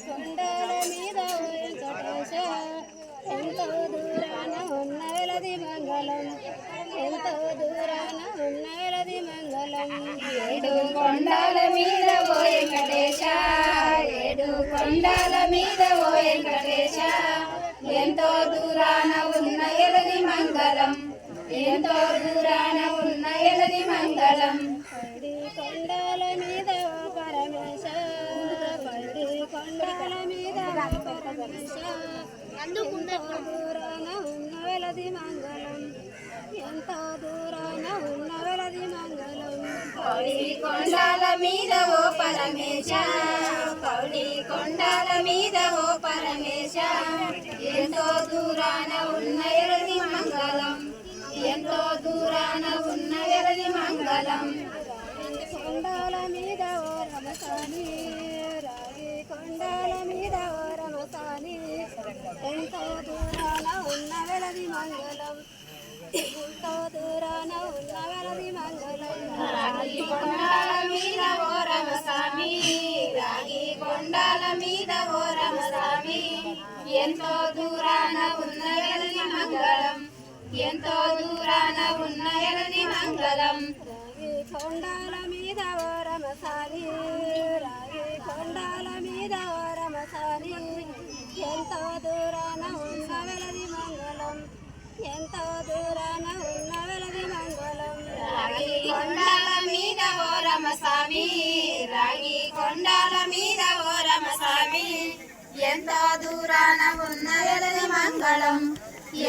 కొండల మీద వెంకటేశ ఎంతో దూరాన ఉన్న వెలది మంగళం ఎంతో దూరాన ఉన్న వెలది మంగళం ఏడు కొండల మీద ఓ వెంకటేశ ఏడు కొండల మీద ఓ వెంకటేశ ఎంతో దూరాన ఉన్న ఎలది మంగళం ఎంతో దూరాన ఉన్న ఎలది మంగళం పడి కొండల మీద ఓ పరమేశ పడి కొండల మీద ఓ పరమేశ ఎంతో దూరాన ఉన్న వెలది మంగళం ఎంతో దూరాన ఉన్న వెలది మంగళం పడి కొండల మీద ఓ పరమేశ పడి కొండల మీద ఓ పరమేశ ఎంతో దూరాన ఉన్న ఎలది మంగళం ఎంతో దూరాన ఉన్న ఎలది మంగళం కొండల మీద ఓ రమసాని రాగి కొండల మీద ఓ రమసాని ఎంతో దూరాన ఉన్న వెలది మంగళం ఎంతో దూరాన ఉన్న వెలది మంగళం రాగి కొండల మీద ఓ రమసాని రాగి కొండల మీద ఓ రమసాని ఎంతో దూరాన ఉన్న వెలది మంగళం ఎంతో దూరాన ఉన్న ఎలది మంగళం రాగి కొండల మీద ఓ రమసాని రాగి కొండల మీద ఓ రమసాని ఎంతో దూరాన ఉన్న వెలది మంగళం ఎంతో దూరాన ఉన్న వెలది మంగళం రాగి కొండల మీద ఓ రమసాని రాగి కొండల మీద ఓ రమసాని ఎంతో దూరాన ఉన్న వెలది మంగళం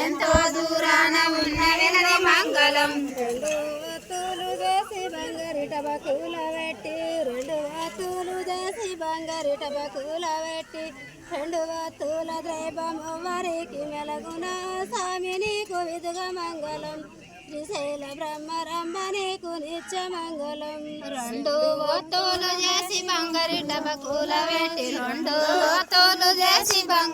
ఎంతో దూరాన ఉన్న వెలది మంగళం రెండు వత్తులు చేసి బంగారు టబకుల పెట్టి రెండు వత్తులు చేసి బంగారు టబకుల పెట్టి రెండు వత్తుల ద్రైవము వారికి మెలగున స్వామి నీకు విధుగా మంగళం శ్రీశైల బ్రహ్మరంభ నీకు నిత్య మంగళం రెండు వత్తులు చేసి బంగారు టబకుల పెట్టి రెండు వత్తులు చేసి బంగారు